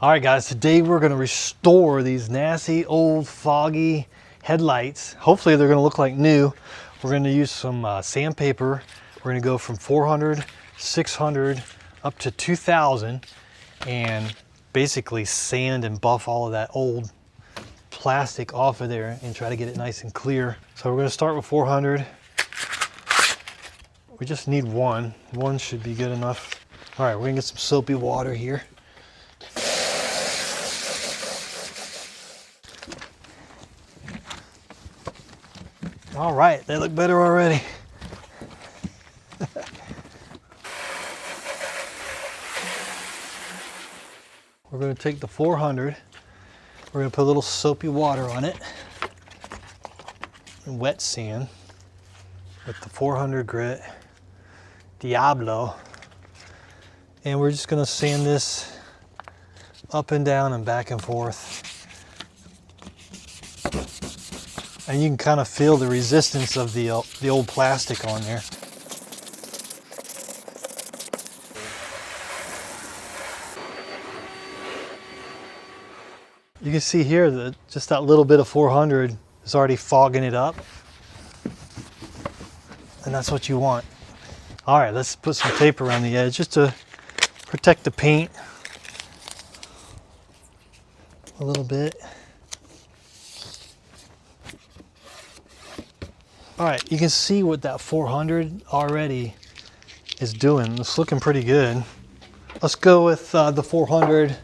All right guys, today we're gonna restore these nasty old foggy headlights. Hopefully they're gonna look like new. We're gonna use some sandpaper. We're gonna go from 400, 600 up to 2000 and basically sand and buff all of that old plastic off of there and try to get it nice and clear. So we're gonna start with 400. We just need one. One should be good enough. All right, we're gonna get some soapy water here. All right, they look better already. We're going to take the 400. We're going to put a little soapy water on it. And wet sand with the 400 grit Diablo. And we're just going to sand this up and down and back and forth. And you can kind of feel the resistance of the old plastic on there. You can see here that just that little bit of 400 is already fogging it up. And that's what you want. All right, let's put some tape around the edge just to protect the paint a little bit. All right, you can see what that 400 already is doing. It's looking pretty good. Let's go with the 400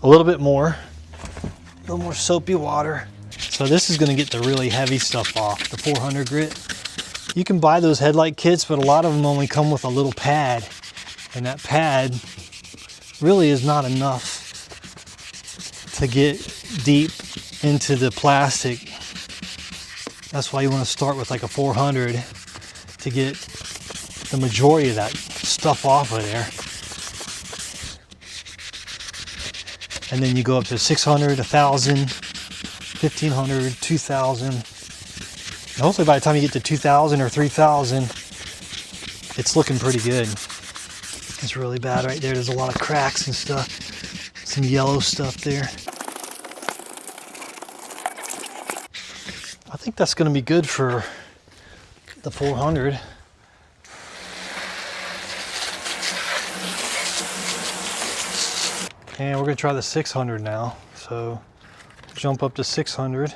a little bit more. A little more soapy water. So this is gonna get the really heavy stuff off, the 400 grit. You can buy those headlight kits, but a lot of them only come with a little pad. And that pad really is not enough to get deep into the plastic. That's why you want to start with like a 400 to get the majority of that stuff off of there. And then you go up to 600, 1,000, 1,500, 2,000. And hopefully by the time you get to 2,000 or 3,000, it's looking pretty good. It's really bad right there. There's a lot of cracks and stuff. Some yellow stuff there. I think that's going to be good for the 400. And we're going to try the 600 now. So jump up to 600.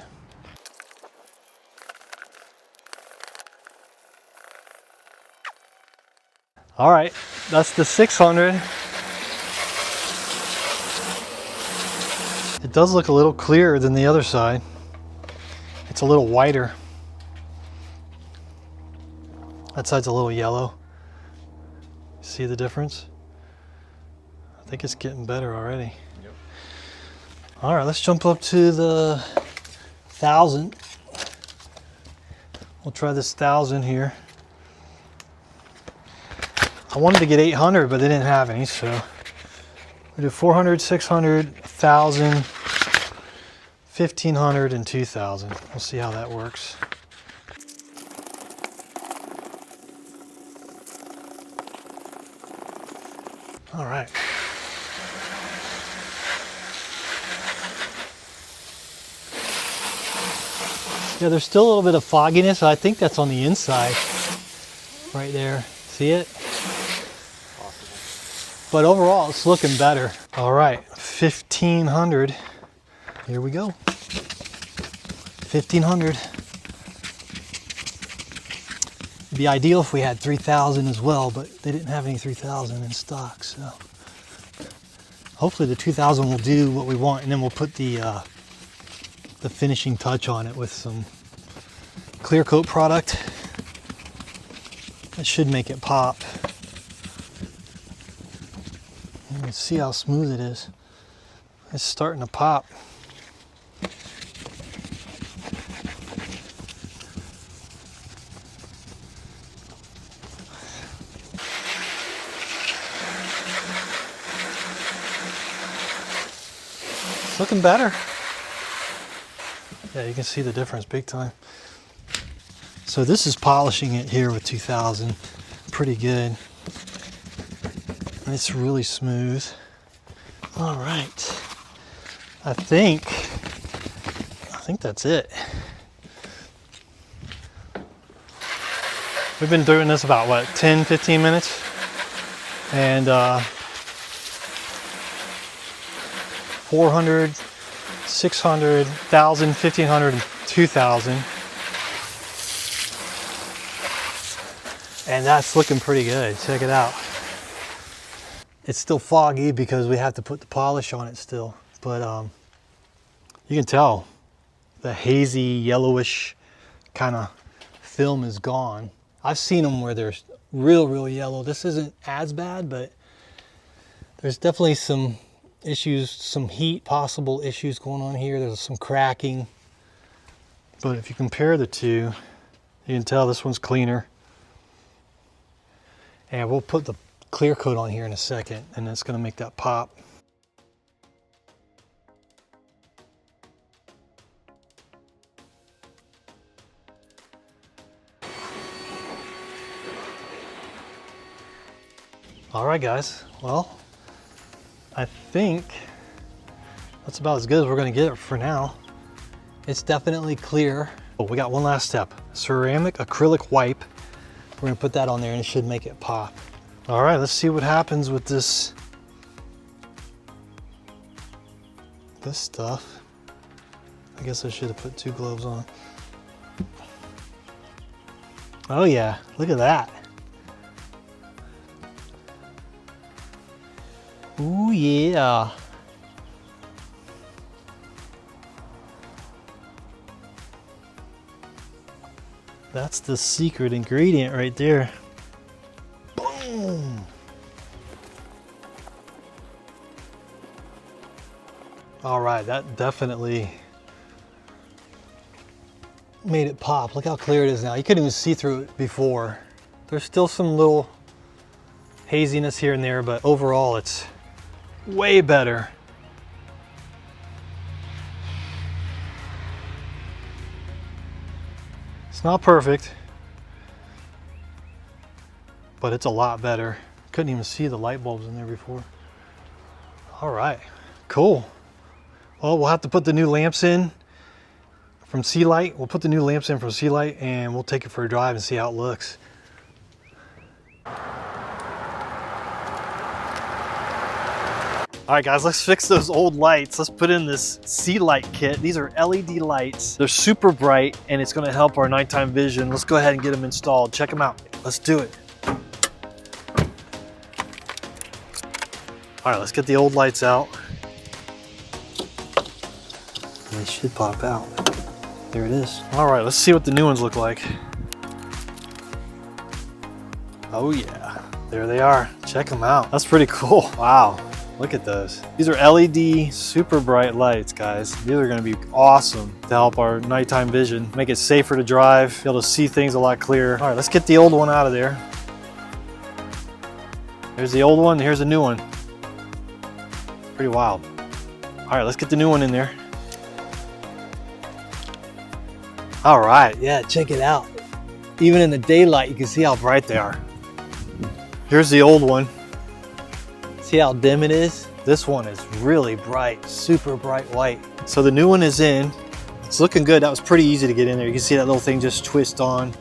All right, that's the 600. It does look a little clearer than the other side. It's a little whiter. That side's a little yellow. See the difference? I think it's getting better already. Yep. All right, let's jump up to the 1,000. We'll try this 1,000 here. I wanted to get 800, but they didn't have any, so we do 400, 600, 1,000. 1,500 and 2,000. We'll see how that works. All right. Yeah, there's still a little bit of fogginess. I think that's on the inside right there. See it? Possible. But overall, it's looking better. All right, 1,500. Here we go. 1,500. It'd be ideal if we had 3,000 as well, but they didn't have any 3,000 in stock, so hopefully the 2,000 will do what we want, and then we'll put the finishing touch on it with some clear coat product. That should make it pop. You can see how smooth it is. It's starting to pop. Looking better. Yeah, you can see the difference big time. So this is polishing it here with 2,000. Pretty good. And it's really smooth. All right. I think that's it. We've been doing this about what, 10, 15 minutes? And 400, 600, 1,000, 1,500, and 2,000. And that's looking pretty good. Check it out. It's still foggy because we have to put the polish on it still. But you can tell the hazy, yellowish kind of film is gone. I've seen them where they're real yellow. This isn't as bad, but there's definitely some issues, some heat possible issues going on here. There's some cracking. But if you compare the two, you can tell this one's cleaner. And we'll put the clear coat on here in a second, and it's going to make that pop. All right, guys. Well, I think that's about as good as we're going to get it for now. It's definitely clear. Oh, we got one last step. Ceramic acrylic wipe. We're gonna put that on there and it should make it pop. All right, let's see what happens with this stuff. I guess I should have put 2 gloves on. Oh yeah, look at that. Ooh yeah. That's the secret ingredient right there. Boom! All right, that definitely made it pop. Look how clear it is now. You couldn't even see through it before. There's still some little haziness here and there, but overall it's way better. It's not perfect, but it's a lot better. Couldn't even see the light bulbs in there before. All right, cool. Well, we'll have to put the new lamps in from Sealight. We'll put the new lamps in from Sealight and we'll take it for a drive and see how it looks. All right, guys, let's fix those old lights. Let's put in this Sealight kit. These are LED lights. They're super bright and it's gonna help our nighttime vision. Let's go ahead and get them installed. Check them out. Let's do it. All right, let's get the old lights out. They should pop out. There it is. All right, let's see what the new ones look like. Oh yeah, there they are. Check them out. That's pretty cool. Wow. Look at those. These are LED super bright lights, guys. These are gonna be awesome to help our nighttime vision, make it safer to drive, be able to see things a lot clearer. All right, let's get the old one out of there. Here's the old one, here's the new one. Pretty wild. All right, let's get the new one in there. All right, yeah, check it out. Even in the daylight, you can see how bright they are. Here's the old one. See how dim it is? This one is really bright, super bright white. So the new one is in. It's looking good. That was pretty easy to get in there. You can see that little thing just twist on.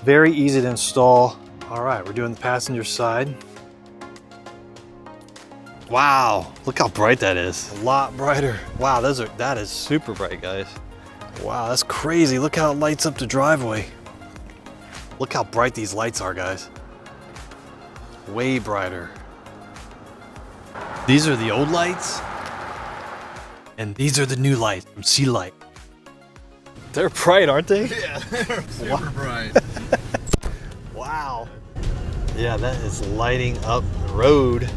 Very easy to install. All right, we're doing the passenger side. Wow, look how bright that is. A lot brighter. Wow, that is super bright, guys. Wow, that's crazy. Look how it lights up the driveway. Look how bright these lights are, guys. Way brighter. These are the old lights, and these are the new lights from Sealight. They're bright, aren't they? Yeah, they're super bright. Wow. Yeah, that is lighting up the road.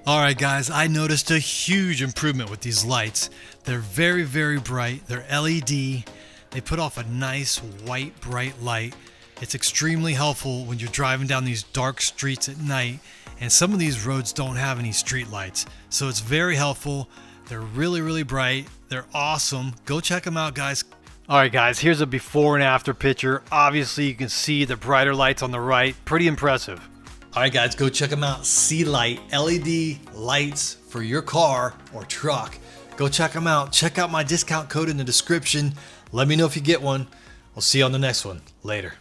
All right, guys, I noticed a huge improvement with these lights. They're very bright. They're LED. They put off a nice white, bright light. It's extremely helpful when you're driving down these dark streets at night, and some of these roads don't have any street lights. So it's very helpful. They're really bright. They're awesome. Go check them out, guys. All right, guys, here's a before and after picture. Obviously, you can see the brighter lights on the right. Pretty impressive. All right, guys, go check them out. Sealight LED lights for your car or truck. Go check them out. Check out my discount code in the description. Let me know if you get one. We'll see you on the next one. Later.